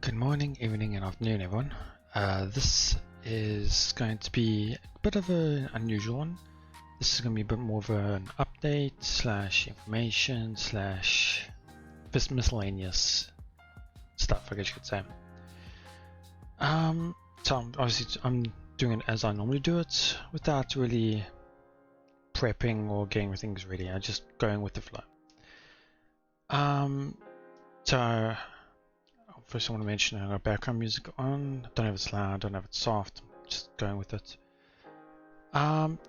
Good morning, evening, and afternoon, everyone. This is going to be a bit of an unusual one. This is going to be a bit more of an update slash information slash miscellaneous stuff, I guess you could say. So I'm doing it as I normally do it, without really prepping or getting things ready. I'm just going with the flow. So first I want to mention I got background music on. Don't know if it's loud, don't know if it's soft, I'm just going with it.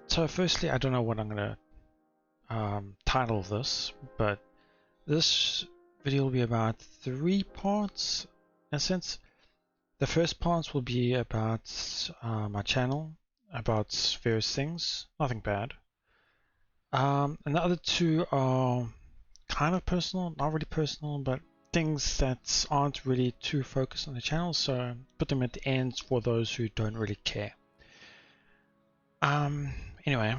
So firstly, I don't know what I'm gonna title this, but this video will be about 3 parts in a sense. The first part will be about my channel, about various things, nothing bad. And the other 2 are kind of personal, not really personal, but things that aren't really too focused on the channel, so put them at the end for those who don't really care. Anyway,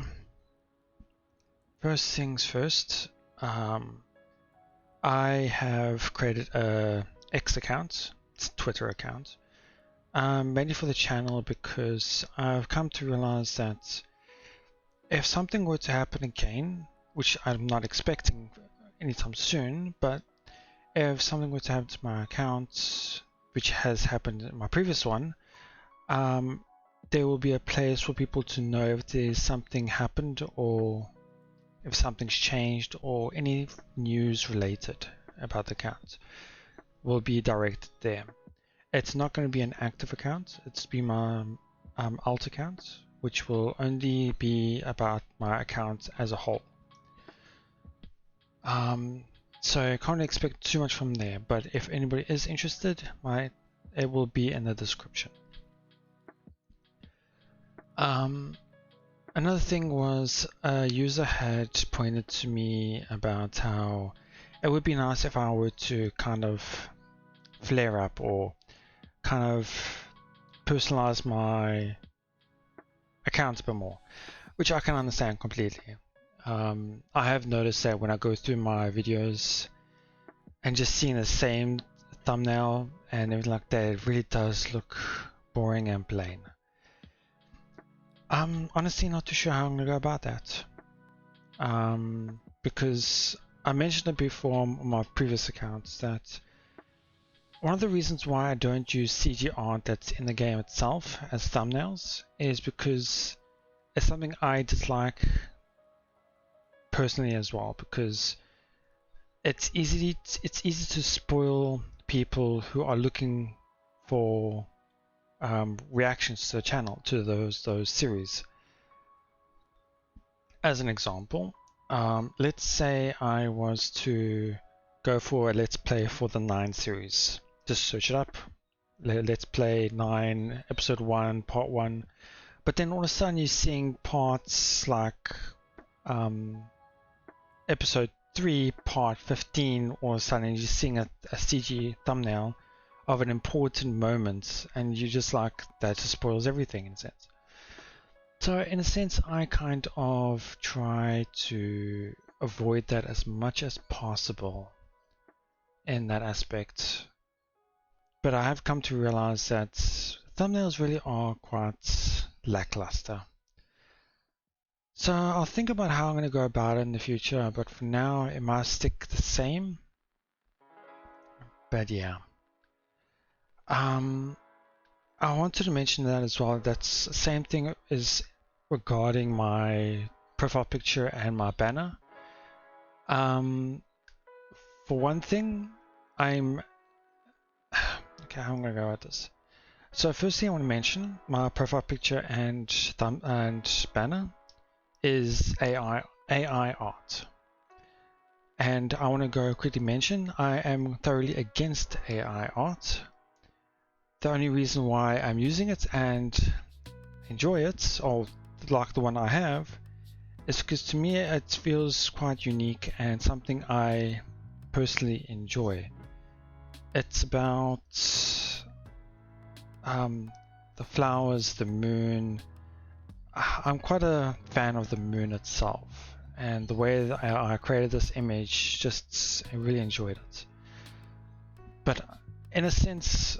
first things first, I have created a X account, it's a Twitter account, mainly for the channel because I've come to realize that if something were to happen again, which I'm not expecting anytime soon, but if something were to happen to my account, which has happened in my previous one, there will be a place for people to know if there's something happened or if something's changed or any news related about the account will be directed there. It's not going to be an active account, it's be my alt account, which will only be about my account as a whole. So I can't expect too much from there, but if anybody is interested, it will be in the description. Another thing was a user had pointed to me about how it would be nice if I were to kind of flare up or kind of personalize my account a bit more, which I can understand completely. I have noticed that when I go through my videos and just seeing the same thumbnail and everything like that, it really does look boring and plain. I'm honestly not too sure how I'm going to go about that. Because I mentioned it before on my previous accounts that one of the reasons why I don't use CG art that's in the game itself as thumbnails is because it's something I dislike personally as well, because it's easy to spoil people who are looking for reactions to the channel, to those series. As an example, let's say I was to go for a let's play for the 9 series. Just search it up, let's play 9 episode 1 part 1, but then all of a sudden you're seeing parts like episode 3 part 15, all of a sudden you're seeing a CG thumbnail of an important moment and you just like, that just spoils everything in a sense. So in a sense I kind of try to avoid that as much as possible in that aspect, but I have come to realize that thumbnails really are quite lackluster. So I'll think about how I'm going to go about it in the future, but for now it might stick the same. But yeah. I wanted to mention that as well. That's the same thing is regarding my profile picture and my banner. For one thing, okay, how am I going to go at this? So first thing I want to mention, my profile picture and banner is AI art, and I want to go quickly mention I am thoroughly against AI art. The only reason why I'm using it and enjoy it, or like the one I have, is because to me it feels quite unique and something I personally enjoy. It's about the flowers, the moon. I'm quite a fan of the moon itself, and the way that I created this image, I really enjoyed it. But in a sense,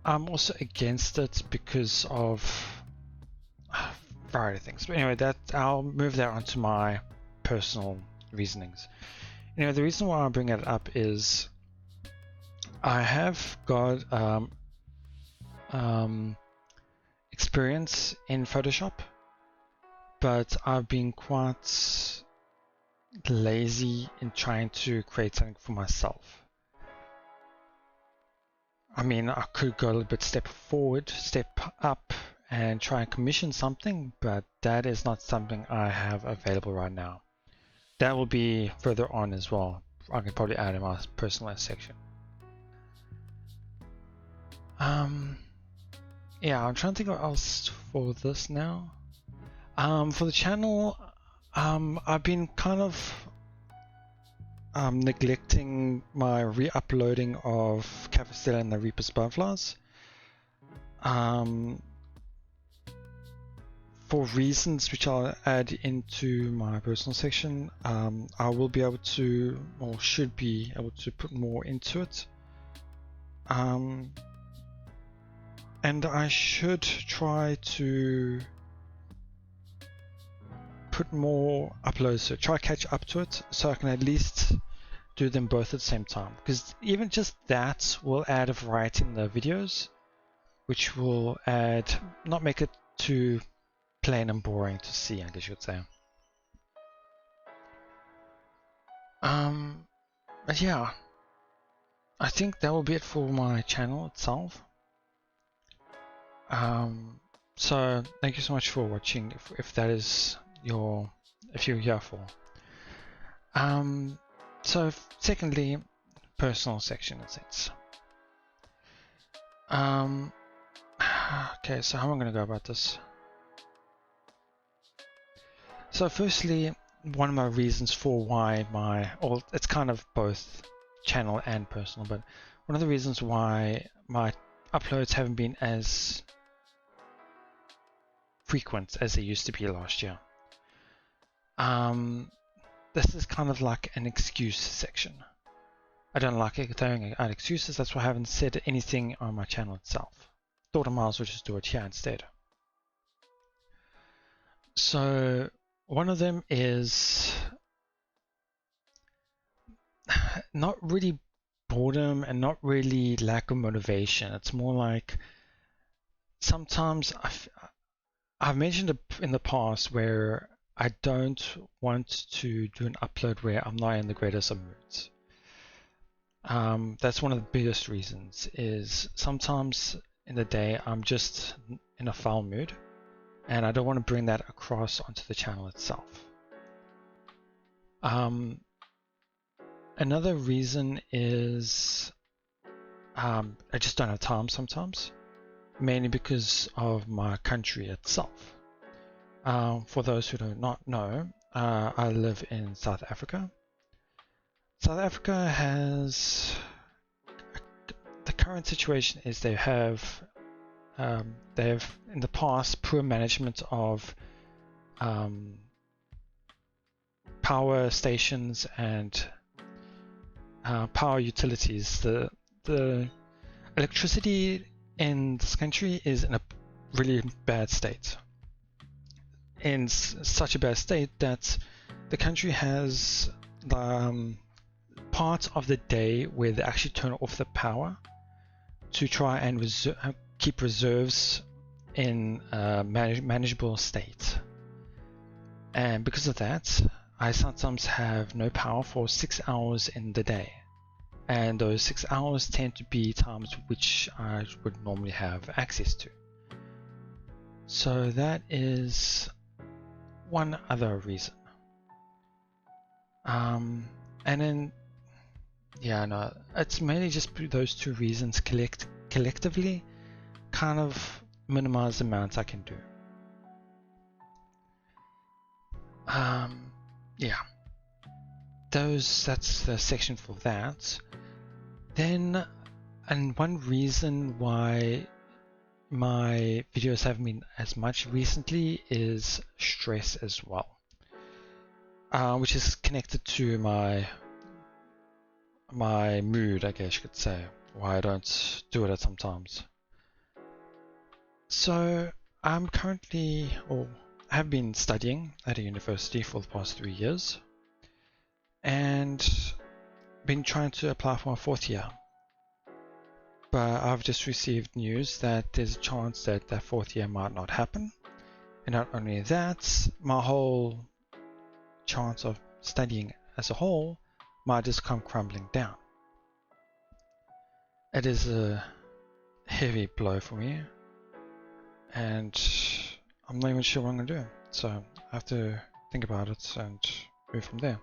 I'm also against it because of a variety of things. But anyway, that I'll move that onto my personal reasonings. Anyway, the reason why I bring it up is I have got experience in Photoshop, but I've been quite lazy in trying to create something for myself. I mean, I could go a little bit step up and try and commission something, but that is not something I have available right now. That will be further on as well. I can probably add in my personal section. Yeah, I'm trying to think what else for this now. For the channel, I've been kind of neglecting my re-uploading of Cavastella and the Reaper's Butterflies. For reasons which I'll add into my personal section, I will be able to, or should be able to, put more into it. And I should try to put more uploads, so try catch up to it, so I can at least do them both at the same time, because even just that will add a variety in the videos, which will add, not make it too plain and boring to see, I guess you would say. But yeah, I think that will be it for my channel itself. So thank you so much for watching, if that is if you're here for. So secondly, personal section in a sense. Okay, so how am I going to go about this? So firstly, one of my reasons for why it's kind of both channel and personal, but one of the reasons why my uploads haven't been as frequent as they used to be last year. This is kind of like an excuse section. I don't like throwing out excuses, that's why I haven't said anything on my channel itself. Thought I might as well just do it here instead. So one of them is not really boredom and not really lack of motivation. It's more like sometimes I've mentioned it in the past where I don't want to do an upload where I'm not in the greatest of moods. That's one of the biggest reasons, is sometimes in the day I'm just in a foul mood and I don't want to bring that across onto the channel itself. Another reason is I just don't have time sometimes, mainly because of my country itself. For those who do not know, I live in South Africa. South Africa has, the current situation is they have in the past poor management of power stations and power utilities. The electricity in this country is in a really bad state. In such a bad state that the country has part of the day where they actually turn off the power to try and keep reserves in a manageable state. And because of that, I sometimes have no power for 6 hours in the day. And those 6 hours tend to be times which I would normally have access to. So that is one other reason. And then, yeah, no, it's mainly just those two reasons collectively kind of minimize the amount I can do. Yeah, that's the section for that. Then, and one reason why my videos haven't been as much recently is stress as well, which is connected to my mood, I guess you could say, why I don't do it at sometimes. So I'm currently, or have been studying at a university for the past 3 years, and been trying to apply for my 4th year. But I've just received news that there's a chance that that 4th year might not happen. And not only that, my whole chance of studying as a whole might just come crumbling down. It is a heavy blow for me, and I'm not even sure what I'm going to do. So I have to think about it and move from there.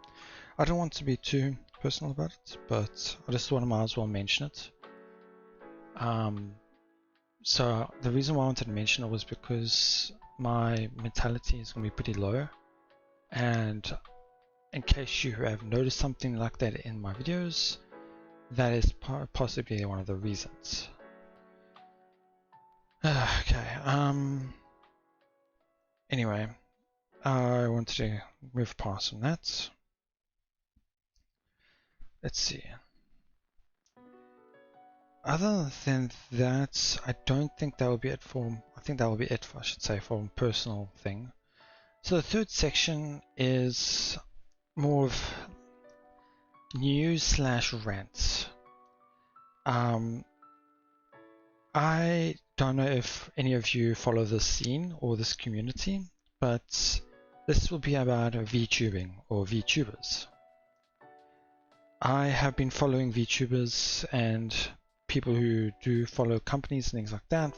I don't want to be too personal about it, but I just thought I might as well mention it. So the reason why I wanted to mention it was because my mentality is going to be pretty low, and in case you have noticed something like that in my videos, that is possibly one of the reasons. Okay, anyway, I wanted to move past from that. Let's see. Other than that, I don't think that will be it for, I think that will be it, I should say, for a personal thing. So the third section is more of news / rants. I don't know if any of you follow this scene or this community, but this will be about VTubing or VTubers. I have been following VTubers and people who do follow companies and things like that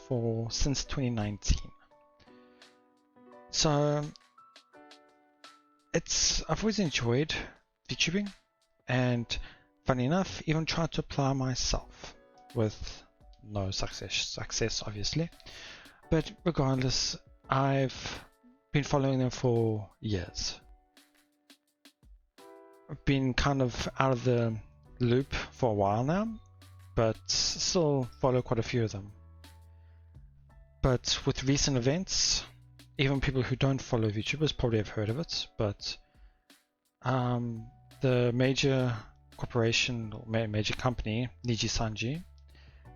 since 2019. So I've always enjoyed VTubing, and funny enough, even tried to apply myself with no success obviously. But regardless, I've been following them for years. I've been kind of out of the loop for a while now, but still follow quite a few of them. But with recent events, even people who don't follow VTubers probably have heard of it, but the major corporation or major company, Nijisanji,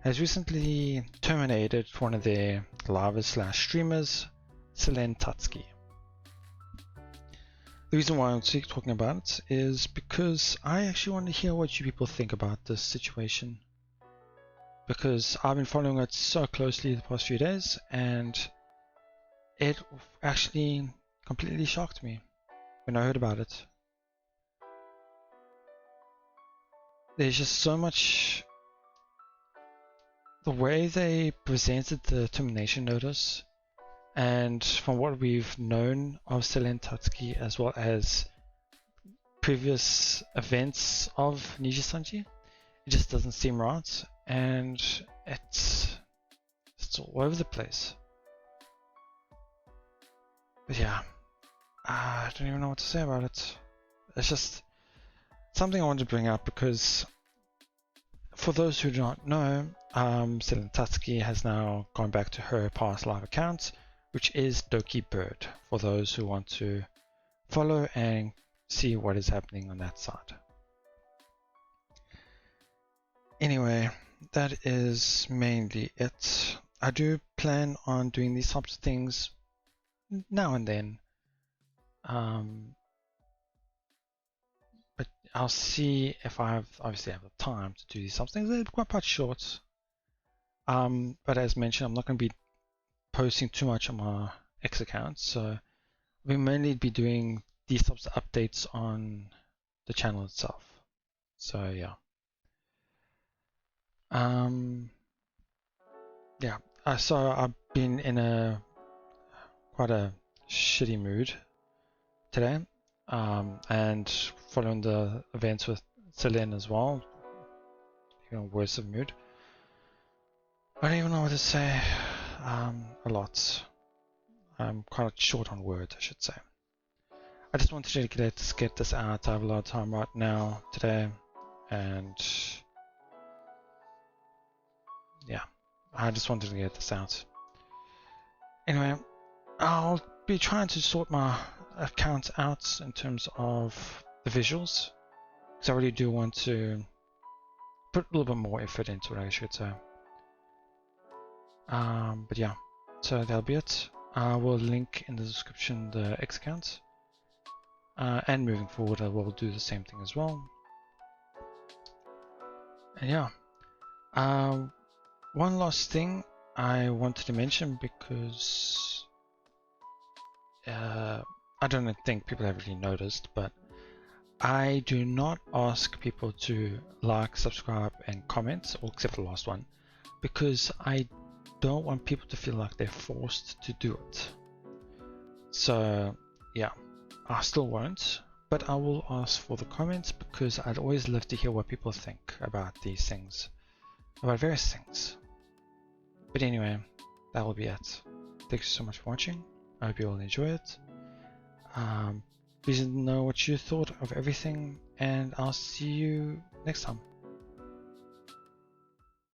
has recently terminated one of their livers / streamers, SunaeVN. The reason why I'm talking about it is because I actually want to hear what you people think about this situation, because I've been following it so closely the past few days, and it actually completely shocked me when I heard about it. There's just so much. The way they presented the termination notice, and from what we've known of SunaeVN as well as previous events of Nijisanji, it just doesn't seem right, and it's all over the place. But yeah, I don't even know what to say about it. It's just something I wanted to bring up because for those who do not know, SunaeVN has now gone back to her past live account, which is Doki Bird, for those who want to follow and see what is happening on that side. Anyway, that is mainly it. I do plan on doing these types of things now and then, but I'll see if I obviously have the time to do these types of things. They're quite short, but as mentioned, I'm not going to be posting too much on my X account, so we'll mainly be doing these types of updates on the channel itself. So yeah. So I've been in quite a shitty mood today, and following the events with SunaeVN as well, even worse of mood. I don't even know what to say. A lot. I'm quite short on words, I should say. I just wanted to get this out. I have a lot of time right now today, and yeah, I just wanted to get this out. Anyway, I'll be trying to sort my account out in terms of the visuals, because I really do want to put a little bit more effort into it, I should say. But yeah, So that'll be it. I will link in the description the X account. And moving forward, I will do the same thing as well. And yeah, one last thing I wanted to mention, because I don't think people have really noticed, but I do not ask people to like, subscribe, and comment, or except for the last one, because I don't want people to feel like they're forced to do it. So yeah, I still won't, but I will ask for the comments, because I'd always love to hear what people think about these things, about various things. But anyway, that will be it. Thank you so much for watching. I hope you all enjoy it. Please let me know what you thought of everything, and I'll see you next time.